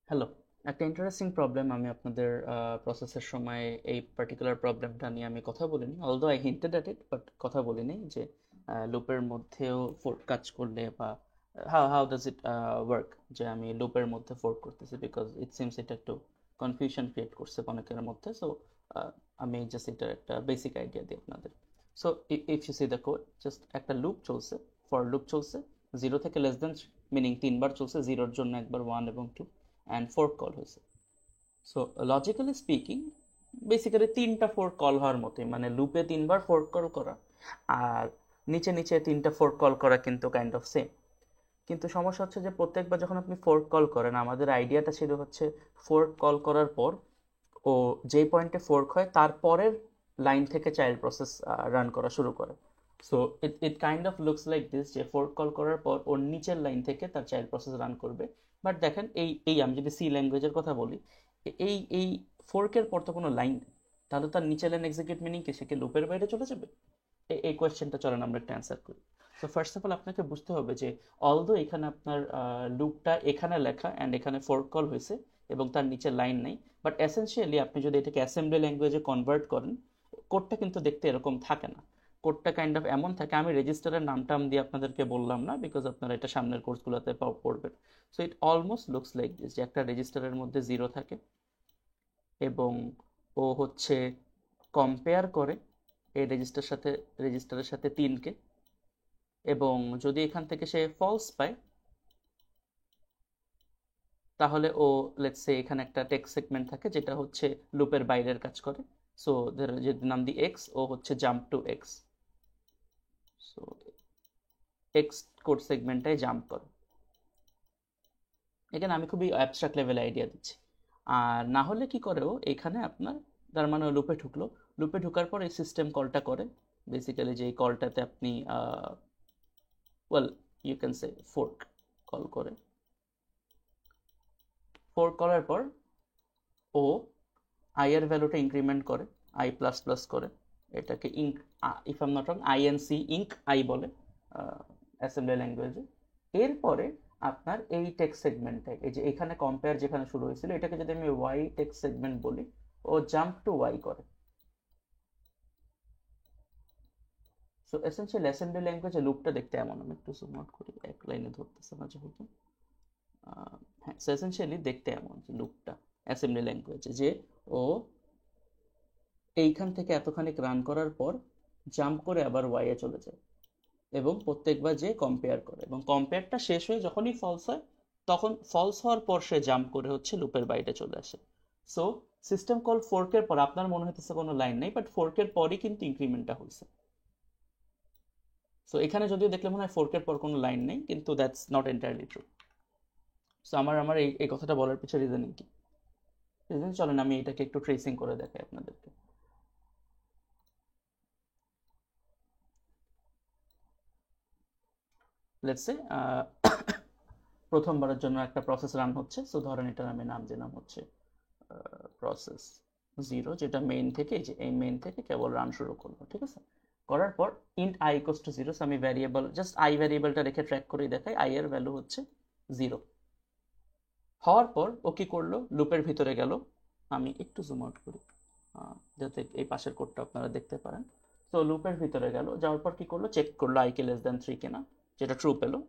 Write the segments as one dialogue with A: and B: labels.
A: Hello, একটা interesting problem আমি আপনাদের প্রসেসের সময় এই পার্টিকুলার প্রবলেমটা নিয়ে আমি কথা বলিনি, although I hinted at it, but কথা বলিনি যে লুপের মধ্যেও ফোর্ক কাজ করলে বা how how does it work, যে আমি লুপের মধ্যে ফোর্ক করতেছি, বিকজ ইট সিমস এটা একটু কনফিউশন ক্রিয়েট করছে অনেকের মধ্যে। সো আমি জাস্ট এটার একটা বেসিক আইডিয়া দিই আপনাদের। So if you see the code, just একটা লুপ চলছে, ফর লুপ চলছে, জিরো থেকে লেস দেন, মিনিং তিনবার চলছে, জিরোর জন্য একবার, ওয়ান এবং টু, অ্যান্ড ফোর্ক কল হয়েছে। সো লজিক্যালি স্পিকিং বেসিক্যালি তিনটা ফোর্ক কল হওয়ার মতোই, মানে লুপে তিনবার ফোর্ক কল করা আর নিচে নিচে তিনটা ফোর্ক কল করা কিন্তু কাইন্ড অফ সেম। কিন্তু সমস্যা হচ্ছে যে প্রত্যেকবার যখন আপনি ফোর্ক কল করেন, আমাদের আইডিয়াটা ছিল হচ্ছে ফোর্ক কল করার পর ও যেই পয়েন্টে ফোর্ক হয় তারপরের লাইন থেকে চাইল্ড প্রসেস রান করা শুরু করে। So it it kind of looks like this, যে ফোর্ক কল করার পর ওর নিচের লাইন থেকে তার চাইল্ড প্রসেস রান করবে। বাট দেখেন, এই এই আমি যদি সি ল্যাঙ্গুয়েজের কথা বলি, এই ফোর্কের পর তো কোনো লাইন নেই, তাহলে তার নিচের লাইন এক্সিকিউট মিনিং কি, সে কি লুপের বাইরে চলে যাবে? এই কোয়েশ্চেনটা চলেন আমরা একটা অ্যান্সার করি। সো ফার্স্ট অফ অল আপনাকে বুঝতে হবে যে অলদো এখানে আপনার লুপটা এখানে লেখা অ্যান্ড এখানে ফোর্ক কল হয়েছে এবং তার নিচে লাইন নেই, বাট এসেনশিয়ালি আপনি যদি এটাকে অ্যাসেম্বলি ল্যাঙ্গুয়েজে কনভার্ট করেন, কোডটা কিন্তু দেখতে এরকম থাকে না। কোডটা কাইন্ড অফ এমন থাকে, আমি রেজিস্টারের নামটাম দিয়ে আপনাদেরকে বললাম না, বিকজ আপনারা এটা সামনের কোর্সগুলোতে পড়বেন। So it almost looks like this, যে একটা রেজিস্টারের মধ্যে জিরো থাকে এবং ও হচ্ছে কম্পেয়ার করে এই রেজিস্টারের সাথে তিনকে, এবং যদি এখান থেকে সে ফলস পায় তাহলে ও, লেটস সে এখানে একটা টেক্সট সেগমেন্ট থাকে যেটা হচ্ছে লুপের বাইরের কাজ করে। সো যদি নাম দিই এক্স, ও হচ্ছে jump to x. So x code সেগমেন্টটাই জাম্প করে। এখানে আমি খুবই অ্যাবস্ট্রাক্ট লেভেল আইডিয়া দিচ্ছি। আর না হলে কি করে, ও এখানে আপনার, তার মানে লুপে ঢুকলো, লুপে ঢুকার পর এই সিস্টেম কলটা করে। বেসিক্যালি যে কলটাতে আপনি well, you can say fork call করে। ফোর্ক করার পর ও আই এর ভ্যালুটা ইনক্রিমেন্ট করে, আই প্লাস প্লাস করে, এটাকে inc, if I'm not wrong INC inc I বলে অ্যাসেম্বলি ল্যাঙ্গুয়েজে। এরপরে আপনার এই টেক্সট সেগমেন্টে, এই যে এখানে কম্পেয়ার যেখানে শুরু হয়েছিল, এটাকে যদি আমি ওয়াই টেক্সট সেগমেন্ট বলি, ও জাম্প টু ওয়াই করে। সো এসেনশিয়াল অ্যাসেম্বলি ল্যাঙ্গুয়েজে লুপটা দেখতে এমন, আমি একটু জুম আউট করি, এক লাইনে ধরতেছে না যেহেতু। হ্যাঁ, সো এসেনশিয়ালি দেখতে এমন যে লুপটা অ্যাসেম্বলি ল্যাঙ্গুয়েজে, যে ও এইখান থেকে এতখানিক রান করার পর জাম্প করে আবার ওয়াইয়ে চলে যায় এবং প্রত্যেকবার যে কম্পেয়ার করে, এবং কম্পেয়ারটা শেষ হয়ে যখনই ফলস হয়, তখন ফলস হওয়ার পর সে জাম্প করে হচ্ছে লুপের বাইরে চলে আসে। সো সিস্টেম কল ফোর্কের পর আপনার মনে হইতেছে কোনো লাইন নেই, বাট ফোর্কের পরই কিন্তু ইনক্রিমেন্টটা হয়েছে। সো এখানে যদিও দেখলে মনে হয় ফোর্কের পর কোনো লাইন নেই, কিন্তু that's not entirely true. So আমার আমার এই কথাটা বলার পিছনে রিজনিং কি, রিজন চলেন আমি এটাকে একটু ট্রেসিং করে দেখাই আপনাদেরকে। লেটস সে প্রথমবারের জন্য একটা প্রসেস রান হচ্ছে। সো ধরেন এটার আমি নাম দিলাম হচ্ছে প্রসেস জিরো, যেটা মেইন থেকে, এই যে এই মেইন থেকে কেবল রান শুরু করলো, ঠিক আছে। করার পর int I equals to zero, আমি ভ্যারিয়েবল, জাস্ট আই ভ্যারিয়েবলটা রেখে ট্র্যাক করেই দেখাই, আই এর ভ্যালু হচ্ছে জিরো। হওয়ার পর ও কি করলো, লুপের ভিতরে গেল, আমি একটু জুম আউট করি যাতে এই পাশের কোডটা আপনারা দেখতে পারেন। তো লুপের ভিতরে গেল, যাওয়ার পর কি করলো, চেক করলো I k less than three কিনা, যেটা ট্রু পেলো।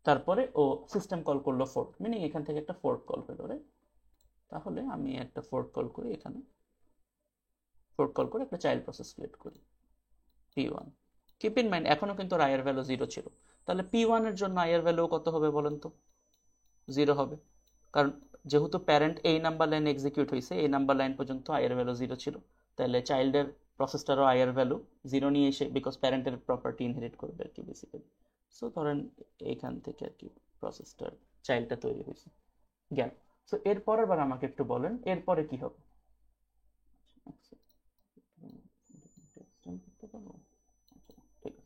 A: তারপরে ও সিস্টেম কল করলো ফোর্ক, মিনিং এখান থেকে একটা ফোর্ক কল পেলো, রাইট। তাহলে আমি একটা ফোর্ক কল করি, এখানে ফোর্ক কল করে একটা চাইল্ড প্রসেস ক্রিয়েট করি, পি1। কিপ ইন মাইন্ড এখনো কিন্তু আর আয়ের ভ্যালু জিরো ছিল, তাহলে পি1 এর জন্য আয়ের ভ্যালু কত হবে বলেন তো? জিরো হবে, কারণ যেহেতু প্যারেন্ট এই নাম্বার লাইন এক্সিকিউট হয়েছে, এই নাম্বার লাইন পর্যন্ত আয়ের ভ্যালু জিরো ছিল, তাহলে চাইল্ডের প্রসেসটারও আয়ের ভ্যালু জিরো নিয়ে এসে, বিকজ প্যারেন্টের প্রপার্টি ইনহেরিট করবে আর কি বেসিক্যালি। সো ধরেন এইখান থেকে আর কি প্রসেসটার চাইল্ডটা তৈরি হয়েছে, গেল। সো এরপরের বার আমাকে একটু বলেন এরপরে কি হবে। ঠিক আছে,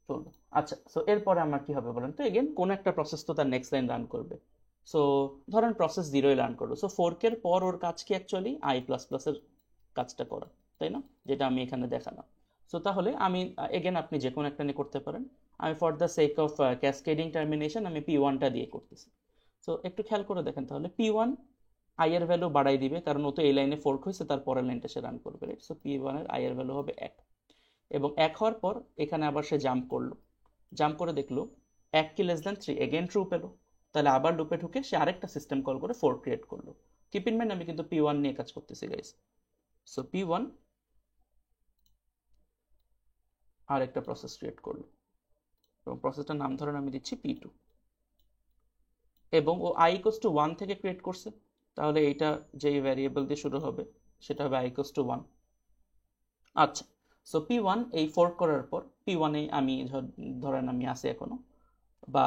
A: চলবে। আচ্ছা, সো এরপরে আমার কি হবে বলেন তো, এগেন কোন একটা প্রসেস তো তার নেক্সট লাইন রান করবে। সো ধরেন প্রসেস জিরোই রান করলো, সো ফোর্কের পর ওর কাজ কি অ্যাকচুয়ালি আই প্লাস প্লাসের কাজটা করা, তাই না, যেটা আমি এখানে দেখালাম। সো তাহলে আমি এগেন আপনি যে কোনো একটা নিয়ে করতে পারেন, আমি for the sake of cascading termination আমি পি1টা দিয়ে করতেছি। সো একটু খেয়াল করে দেখেন তাহলে P1 আই এর ভ্যালু বাড়াই দিবে, কারণ ও তো এই লাইনে ফোর্ক হয়েছে, তার পরের লাইনটা সে রান করবে, রাইট? সো P1 এর আই এর ভ্যালু হবে 1, এবং 1 হওয়ার পর এখানে আবার সে জাম্প করলো, জাম্প করে দেখলো 1 কি লেস দেন 3, এগেন ট্রু পেলো। তাহলে আবার লুপে ঢুকে সে আরেকটা সিস্টেম কল করে ফোর্ক ক্রিয়েট করলো। কিপ ইন মাইন্ড আমি কিন্তু P1 নিয়ে কাজ করতেছি গাইস। সো P1 আরেকটা প্রসেস ক্রিয়েট করলো, এবং প্রসেসটার নাম ধরেন আমি দিচ্ছি P2, এবং ও i ইকুয়ালস টু 1 থেকে ক্রিয়েট করছে, তাহলে এইটা যেই ভ্যারিয়েবল দিয়ে শুরু হবে সেটা হবে i ইকুয়ালস টু 1। আচ্ছা, সো P1 এই ফোর্ক করার পর P1 এ আমি ধরেন আমি আসি এখনো, বা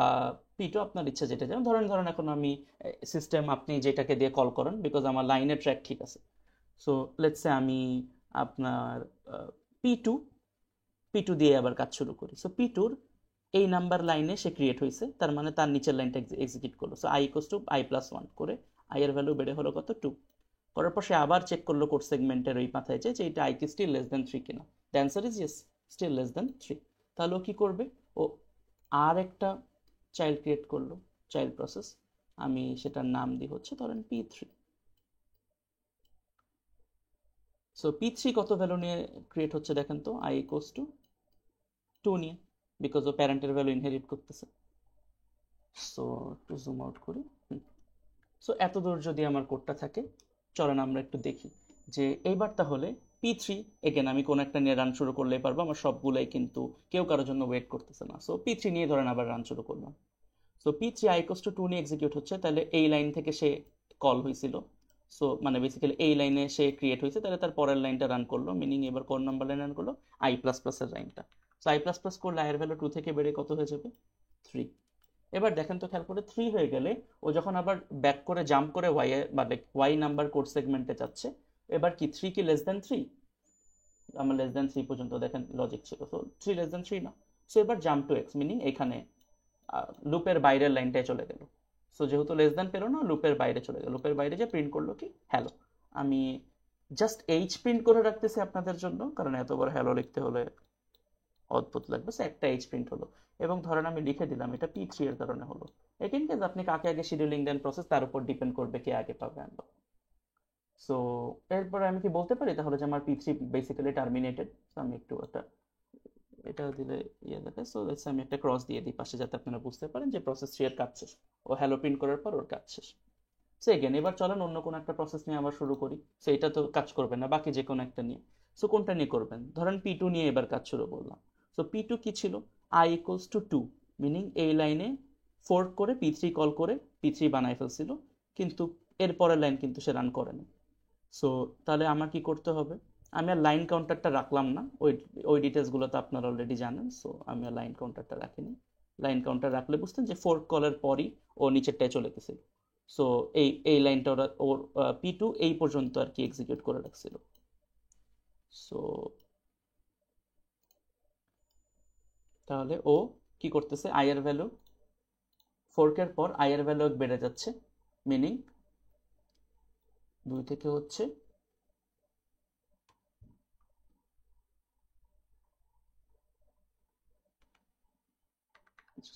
A: P2 আপনার ইচ্ছা যেটা, যেমন ধরেন ধরেন এখন আমি সিস্টেম আপনি যেটাকে দিয়ে কল করেন, বিকজ আমার লাইনের ট্র্যাক ঠিক আছে। সো লেটস সে আমি আপনার P2 P2 দিয়ে আবার কাজ শুরু করি। সো P2 এই নাম্বার লাইনে সে ক্রিয়েট হয়েছে, তার মানে তার নিচের লাইনটা এক্সিকিউট করলো। So i equals to i plus 1 করে i এর ভ্যালু বেড়ে হলো কত, 2। করার পর সে আবার চেক করলো কোড সেগমেন্টের ওই মাথায় যে এটা i কি স্টিল লেস দেন 3 কিনা। The answer is yes, still less than 3। তাহলে ও কি করবে, ও আর একটা চাইল্ড ক্রিয়েট করলো, চাইল্ড প্রসেস, আমি সেটার নাম দিই হচ্ছে ধরেন P3। সো P3 কত ভ্যালু নিয়ে ক্রিয়েট হচ্ছে দেখেন তো, i ইকুয়ালস টু 2 নিয়ে, বিকজ ও প্যারেন্টের ভ্যালু ইনহেরিট করতেছে। সো একটু জুম আউট করি। সো এত দূর যদি আমার কোডটা থাকে, চলেন আমরা একটু দেখি যে এইবার তাহলে P3 এগেন আমি কোন একটা নিয়ে রান শুরু করলেই পারবো, আমার সবগুলাই কিন্তু কেউ কারোর জন্য ওয়েট করতেছে না। সো P3 নিয়ে ধরেন আবার রান শুরু করলাম। So P3 i equals to 2 নিয়ে এক্সিকিউট হচ্ছে, তাহলে এই লাইন থেকে সে কল হয়েছিল। সো মানে বেসিক্যালি এই লাইনে সে ক্রিয়েট হয়েছে, তাহলে তার পরের লাইনটা রান করলো, মিনিং এবার কোন নাম্বার লাইন রান করলো, i প্লাস প্লাস এর লাইনটা। সো i প্লাস প্লাস করলে i এর ভ্যালু 2 থেকে বেড়ে কত হয়ে যাবে, 3। এবার দেখেন তো খেয়াল করে 3 হয়ে গেলে ও যখন আবার ব্যাক করে জাম্প করে ওয়াই বা ওয়াই নাম্বার কোড সেগমেন্টে যাচ্ছে, এবার কি 3 কি লেস দেন 3, আমার লেস দেন 3 পর্যন্ত দেখেন লজিক ছিল, সো 3 লেস দেন 3 না। সো এবার জাম্প টু এক্স, মিনিং এখানে লুপের বাইরের লাইনটায় চলে গেল। সো যেহেতু লেস দেন পেলো না, লুপের বাইরে চলে গেল, লুপের বাইরে যে প্রিন্ট করলো কি হ্যালো। আমি জাস্ট এইচ প্রিন্ট করে রাখতেছি আপনাদের জন্য, কারণ এত বড় হ্যালো লিখতে হলে অদ্ভুত লাগবে। সো একটা এইচ প্রিন্ট হলো, এবং ধরেন আমি লিখে দিলাম এটা P3 এর কারণে হলো। এখান কেস আপনি কাকে আগে শিডিউলিং দেন প্রসেস, তার উপর ডিপেন্ড করবে কে আগে পাবে আনলক। সো এরপরে আমি কি বলতে পারি তাহলে যে আমার P3 বেসিক্যালি টার্মিনেটেড। সো আমি একটু একটা এটা দিলে ইয়ে দেখে, সো লেটস আমি একটা ক্রস দিয়ে দিই পাশে, যাতে আপনারা বুঝতে পারেন যে প্রসেস 3 এর কাজ শেষ, ও হ্যালো প্রিন্ট করার পর ওর কাজ শেষ। সো এগেন এবার চলেন অন্য কোনো একটা প্রসেস নিয়ে আবার শুরু করি। সো এটা তো কাজ করবে না, বাকি যে কোনো একটা নিয়ে। সো কোনটা নিয়ে করবেন, ধরেন P2 নিয়ে এবার কাজ শুরু করলাম। সো P2 কি ছিল, i ইকুয়ালস টু 2, মিনিং এই লাইনে ফোর্ক করে P3 কল করে P3 বানায় ফেলছিল, কিন্তু এর পরের লাইন কিন্তু সে রান করেনি। সো তাহলে আমার কি করতে হবে, আমি আর লাইন কাউন্টারটা রাখলাম না, ওই ওই ডিটেলসগুলো তো আপনারা অলরেডি জানেন। সো আমি আর লাইন কাউন্টারটা রাখিনি, লাইন কাউন্টার রাখলে বুঝতেন যে ফোর্ক কলের পরই ও নিচেরটায় চলে গেছিল। সো এই এই লাইনটা ওরা ওর P2 এই পর্যন্ত আর কি এক্সিকিউট করে রাখছিল। সো তাহলে ও কি করতেছে, i এর ভ্যালু ফোর্কের পর i এর ভ্যালু বেড়ে যাচ্ছে, মিনিং 2 থেকে হচ্ছে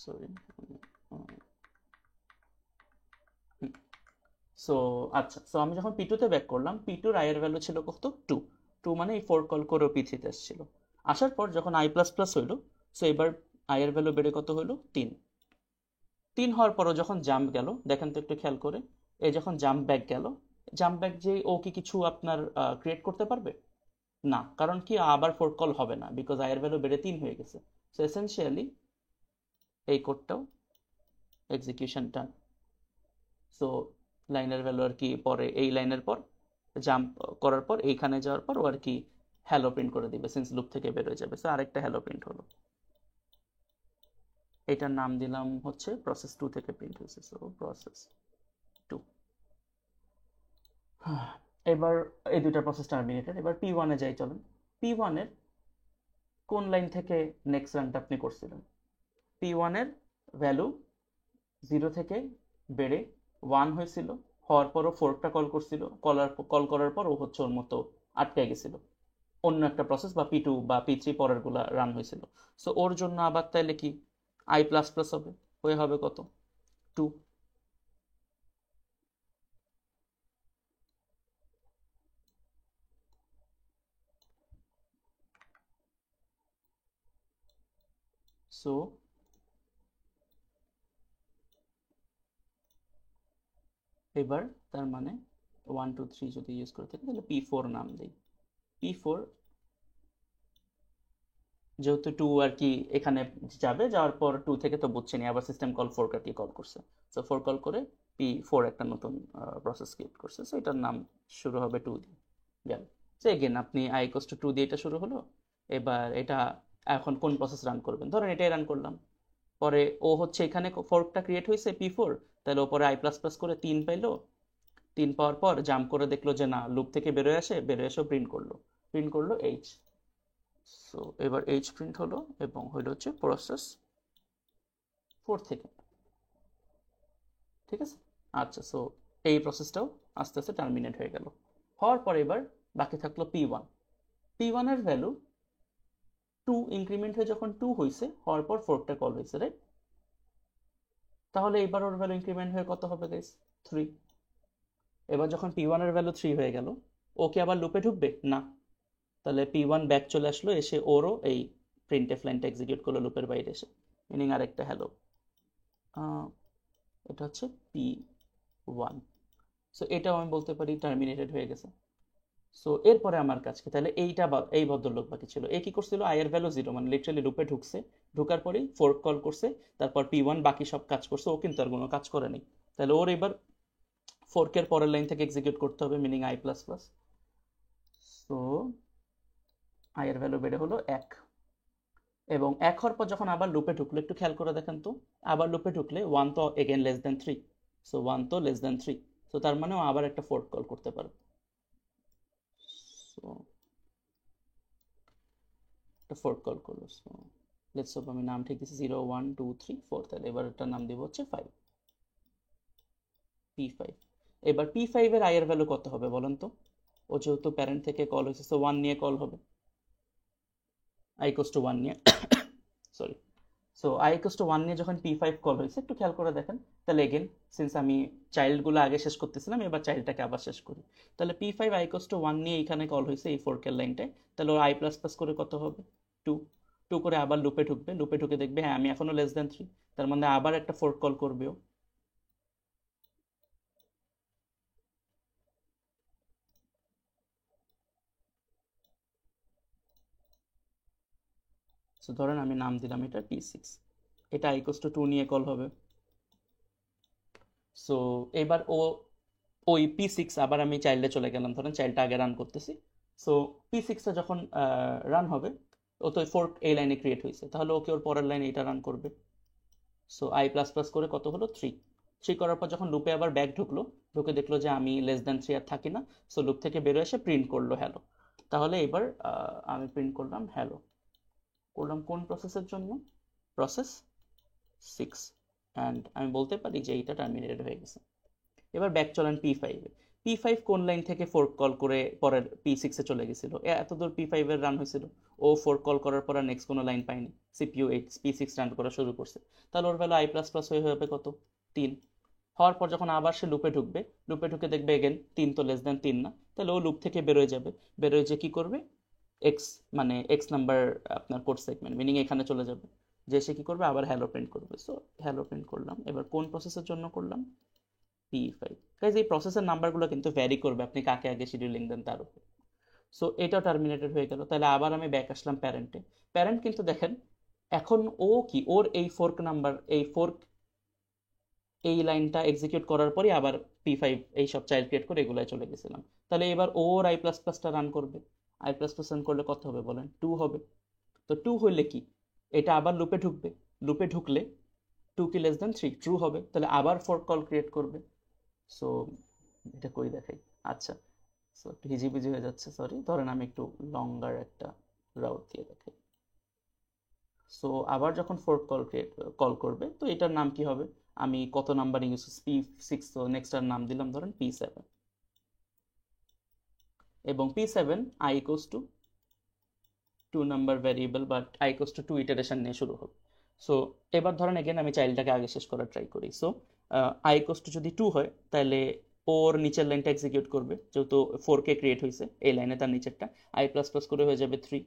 A: সরি। সো আচ্ছা, সো আমি যখন P2 তে ব্যাক করলাম, P2 এর i এর ভ্যালু ছিল কত, 2। 2 মানে এই ফোর কল করে P3 তে এসেছিল। আসার পর যখন i প্লাস প্লাস হইলো, সো এবার i এর ভ্যালু বেড়ে কত হইলো, 3। 3 হওয়ার পরও যখন জাম্প গেল, দেখেন তো একটু খেয়াল করে, এই যখন জাম্প ব্যাক গেল, জাম্প ব্যাক যে ও কি কিছু আপনার ক্রিয়েট করতে পারবে না, কারণ কি আবার ফোর কল হবে না, বিকজ i এর ভ্যালু বেড়ে 3 হয়ে গেছে। সো এসেনশিয়ালি এই কোডটাও এক্সিকিউশন ডান। সো লাইনের ভ্যালু আর কি পরে এই লাইনের পর জাম্প করার পর এইখানে যাওয়ার পর ও আর কি হ্যালো প্রিন্ট করে দিবে, সিন্স লুপ থেকে বের হয়ে যাবে। সো আরেকটা হ্যালো প্রিন্ট হলো, এটার নাম দিলাম হচ্ছে প্রসেস 2 থেকে প্রিন্ট হয়েছে। So process 2। এবার এই দুইটা প্রসেস টার্মিনেটেড। এবার P1 এ যাই, চলেন। P1 এর কোন লাইন থেকে নেক্সট রানটা আপনি করছিলেন, P1 এর ভ্যালু 0 থেকে বেড়ে 1 হয়েছিল, হওয়ার পরও ফোর্কটা কল করছিল, কল করার পর ও হচ্ছে ওর মতো আটকে গেছিল, অন্য একটা প্রসেস বা P2 বা P3 পরের গুলা রান হয়েছিল। সো ওর জন্য আবার তাইলে কি i প্লাস প্লাস হবে, হয়ে হবে কত, 2। সো এবার তার মানে 1 2 3 যদি ইউজ করে থাকি তাহলে P4 নাম দিই। P4 যেহেতু 2 আর কি এখানে যাবে, যাওয়ার পর 2 থেকে তো বুঝছেনি, আবার সিস্টেম কল 4 দিয়ে কল করছে। সো 4 কল করে P4 একটা নতুন প্রসেস ক্রিয়েট করছে। সো এটার নাম শুরু হবে 2 দিয়ে, গেল। সো এগেন আপনি i = 2 দিয়ে এটা শুরু হলো। এবার এটা এখন কোন প্রসেস রান করবেন, ধরেন এটাই রান করলাম। পরে ও হচ্ছে এখানে ফোর্কটা ক্রিয়েট হয়েছে P4, তাহলে ওপরে i++ করে 3 পাইলো। 3 পাওয়ার পর জাম্প করে দেখলো যে না, লুপ থেকে বেরোয় আসে, বেরোয় এসে প্রিন্ট করলো H। সো এবার H প্রিন্ট হলো এবং হইলো হচ্ছে প্রসেস 4 থেকে, ঠিক আছে। আচ্ছা, সো এই প্রসেসটাও আস্তে আস্তে টার্মিনেট হয়ে গেল। হওয়ার পর এবার বাকি থাকলো P1 এর ভ্যালু 2 ইনক্রিমেন্ট হয়ে যখন 2 হয়েছে, হওয়ার পর ফোর্কটা কল হয়েছে, রাইট? তাহলে এবার ওর ভ্যালু ইনক্রিমেন্ট হয়ে কত হবে গাইস? 3। এবার যখন P1 এর ভ্যালু 3 হয়ে গেল, ও কি আবার লুপে ঢুকবে? না। তাহলে P1 ব্যাক চলে আসলো, এসে ওরও এই প্রিন্টএফ লাইনটা এক্সিকিউট করলো লুপের বাইরে এসে, মিনিং আরেকটা হ্যালো। এটা হচ্ছে P1। সো এটাও আমি বলতে পারি টার্মিনেটেড হয়ে গেছে। সো এরপরে আমার কাছে তাহলে এই ভদ্রলোক বাকি ছিল। এ কি করছিল? আই এর ভ্যালু 0, মানে লিটারালি লুপে ঢুকছে, ঢুকার পরেই ফোর্ক কল করছে, তারপর P1 বাকি সব কাজ করছে, ও কিন্তু আর কোনো কাজ করেনি। তাহলে ওর এবার ফোর্কের পরের লাইন থেকে এক্সিকিউট করতে হবে, মিনিং i++। সো আই এর ভ্যালু বেড়ে হলো 1, এবং 1 হওয়ার পর যখন আবার লুপে ঢুকলো, একটু খেয়াল করে দেখেন তো, আবার লুপে ঢুকলে 1 তো এগেন লেস দেন 3। সো 1 তো লেস দেন 3, সো তার মানে ও আবার একটা ফোর্ক কল করতে পারে। সো একটা ফোর্ক কল করলো। সো লেটস সাপোজ আমি নাম ঠিক দিচ্ছি 0 1 2 3 4, তাহলে এবার এটার নাম দিব হচ্ছে 5, P5। এবার P5 এর i এর ভ্যালু কত হবে বলেন তো? ও যেহেতু প্যারেন্ট থেকে কল হয়েছে, সো 1 নিয়ে কল হবে, i = 1 নিয়ে সরি। সো i = 1 নিয়ে যখন P5 কল হয়েছে, একটু খেয়াল করে দেখেন, তাহলে এগেন সিন্স আমি চাইল্ডগুলো আগে শেষ করতেছিলাম, এবার চাইল্ডটাকে আবার শেষ করি। তাহলে P5 i = 1 নিয়ে এখানে কল হয়েছে এই ফোর্কের লাইনটায়, তাহলে ওর i++ করে কত হবে? 2। 2 করে আবার লুপে ঢুকবে, লুপে ঢুকে দেখবে হ্যাঁ আমি এখনো লেস দেন 3, তার মানে আবার একটা ফোর্ক কল করবে ও। সো ধরেন আমি নাম দিলাম এটা P6, এটা i = 2 নিয়ে কল হবে। সো এবার ওই P6 আবার আমি চাইল্ডে চলে গেলাম, ধরেন চাইল্ডটা আগে রান করতেছি। সো P6টা যখন রান হবে, ও তো ফোর্ক এই লাইনে ক্রিয়েট হয়েছে, তাহলে ওকে ওর পরের লাইনে এটা রান করবে। সো i++ করে কত হলো? 3। 3 করার পর যখন লুপে আবার ব্যাক ঢুকলো, ঢুকে দেখলো যে আমি লেস দেন 3 আর থাকি না, সো লুপ থেকে বেরোয় এসে প্রিন্ট করলো হ্যালো। তাহলে এবার আমি প্রিন্ট করলাম হ্যালো, করলাম কোন প্রসেসের জন্য? প্রসেস 6। অ্যান্ড আমি বলতে পারি যে এইটা টার্মিনেটেড হয়ে গেছে। এবার ব্যাক চলেন P5 এ। P5 কোন লাইন থেকে ফোর্ক কল করে পরের P6 এ চলে গেছিল? এতদূর P5 এর রান হয়েছিল, ও ফোর্ক কল করার পর আর নেক্সট কোনো লাইন পায়নি, CPU 8 P6 রান করা শুরু করছে। তাহলে ওর ভ্যালু i++ হয়ে হবে কত? 3। হওয়ার পর যখন আবার সে লুপে ঢুকবে, লুপে ঢুকে দেখবে এগেন 3 তো লেস দেন 3 না, তাহলে ও লুপ থেকে বেরোয় যাবে, বেরোয় যে কি করবে? এক্স, মানে এক্স নাম্বার আপনার কোড সেগমেন্ট, মিনিং এখানে চলে যাবে, যে সে কি করবে? আবার হ্যালো প্রিন্ট করবে। সো হ্যালো প্রিন্ট করলাম। এবার কোন প্রসেসের জন্য করলাম? P5। গাইজ এই প্রসেসের নাম্বারগুলো কিন্তু ভ্যারি করবে আপনি কাকে আগে শিডিউলিং দেন তার উপর। সো এটাও টার্মিনেটেড হয়ে গেল। তাহলে আবার আমি ব্যাক আসলাম প্যারেন্টে। প্যারেন্ট কিন্তু দেখেন এখন ও কি, ওর এই ফোর্ক নাম্বার, এই ফোর্ক এই লাইনটা এক্সিকিউট করার পরই আবার P5 এই সব চাইল্ড ক্রিয়েট করে এগুলাই চলে গেছিলাম। তাহলে এবার ওর i++টা রান করবে। i++ রান করলে কত হবে বলেন? 2 হবে। তো 2 হইলে কি, এটা আবার লুপে ঢুকবে, লুপে ঢুকলে 2 কি লেস দেন 3? ট্রু হবে, তাহলে আবার ফোর্ক কল ক্রিয়েট করবে। সো এটা কই দেখাই? আচ্ছা, সো একটু হিজিবিজি হয়ে যাচ্ছে, সরি। ধরেন আমি একটু লঙ্গার একটা রাউট দিয়ে দেখাই। সো আবার যখন ফোর্ক কল করবে, তো এটার নাম কি হবে? আমি কত নাম্বার ইউজ P6, তো নেক্সট আর নাম দিলাম ধরেন P7, এবং P7 i = 2 number variable, but i = 2 iteration নিয়ে শুরু হবে। সো এবার ধরেন এগেন আমি চাইল্ডটাকে আগে শেষ করার ট্রাই করি। সো i = যদি 2 হয়, তাহলে ওর নিচের লাইনটা এক্সিকিউট করবে, যেহেতু 4K ক্রিয়েট হয়েছে এই লাইনে, তার নিচেরটা i++ করে হয়ে যাবে 3।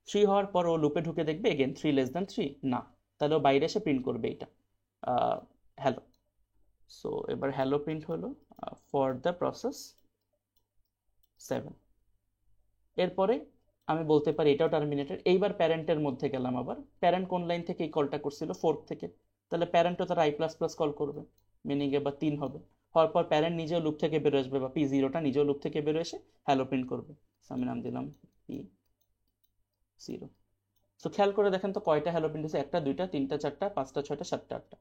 A: 3 হওয়ার পর ও লুপে ঢুকে দেখবে এগেন 3 লেস দেন 3 না, তাহলে ও বাইরে এসে প্রিন্ট করবে এটা হ্যালো। সো এবার হ্যালো প্রিন্ট হলো ফর দ্য প্রসেস 7। এরপরে আমি বলতে পারি এটাও টার্মিনেটেড। এইবার প্যারেন্টের মধ্যে গেলাম, আবার প্যারেন্ট কোন লাইন থেকে এই কলটা করছিল, 4 থেকে, তাহলে প্যারেন্টও তার আই প্লাস প্লাস কল করবে, মিনিং এবার 3 হবে। হওয়ার পর প্যারেন্ট নিজেও লুপ থেকে বেরো আসবে, বা পি জিরোটা নিজেও লুপ থেকে বেরো এসে হ্যালো প্রিন্ট করবে। So আমি নাম দিলাম পি জিরো। সো খেয়াল করে দেখেন তো কয়টা হ্যালো প্রিন্ট হচ্ছে, একটা, দুইটা, তিনটা, চারটা, পাঁচটা, ছয়টা, সাতটা, আটটা।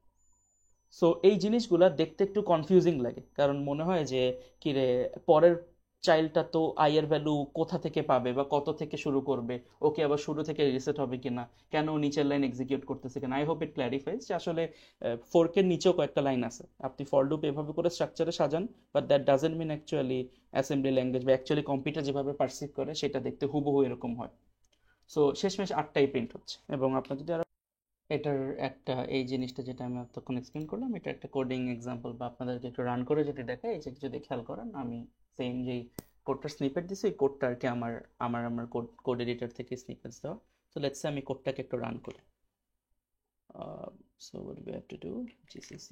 A: সো এই জিনিসগুলা দেখতে একটু কনফিউজিং লাগে, কারণ মনে হয় যে কিরে, পরের চাইল্ডটা তো আই এর ভ্যালু কোথা থেকে পাবে বা কত থেকে শুরু করবে, ওকে আবার শুরু থেকে রিসেট হবে কিনা, কেন ও নিচের লাইন এক্সিকিউট করতেছে কিনা। আই হোপ ইট ক্ল্যারিফাইজ যে আসলে ফোর্কের নিচেও কয়েকটা লাইন আছে, আপনি ফর লুপ এভাবে করে স্ট্রাকচারে সাজান, but that doesn't mean actually assembly language বা অ্যাকচুয়ালি কম্পিউটার যেভাবে পারসিভ করে সেটা দেখতে হুবহু এরকম হয়। সো শেষমেশ 8টাই প্রিন্ট হচ্ছে। এবং আপনার যদি এটার একটা, এই জিনিসটা যেটা আমি তখন এক্সপ্লেন করলাম, এটা একটা কোডিং এক্সাম্পল বা আপনাদেরকে একটু রান করে যদি দেখাই, এই যে যদি খেয়াল করেন আমি সেম যেই কোডটার স্নিপেট দিছি, এই কোডটা আর কি আমার আমার আমার কোড কোড এডিটর থেকে স্নিপেটস দেওয়া। তো লেটস সে আমি কোডটাকে একটু রান করি। So what we have to do, gcc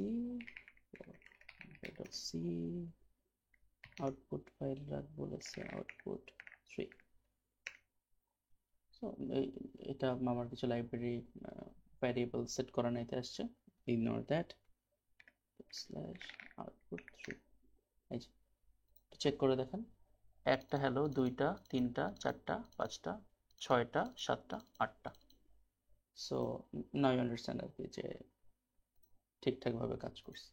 A: c output file রাখবো, লেটস সে আউটপুট 3। সো এটা আমার কিছু লাইব্রেরি ভ্যারিয়েবল সেট করা নাইতে আসছে, ইগনোর দ্যাট, স্ল্যাশ আউটপুট 3। এই যে চেক করে দেখেন, একটা হ্যালো, দুইটা, তিনটা, চারটা, পাঁচটা, ছয়টা, সাতটা, আটটা। সো নাও ইউ আন্ডারস্ট্যান্ড আর কি যে ঠিকঠাকভাবে কাজ করছে।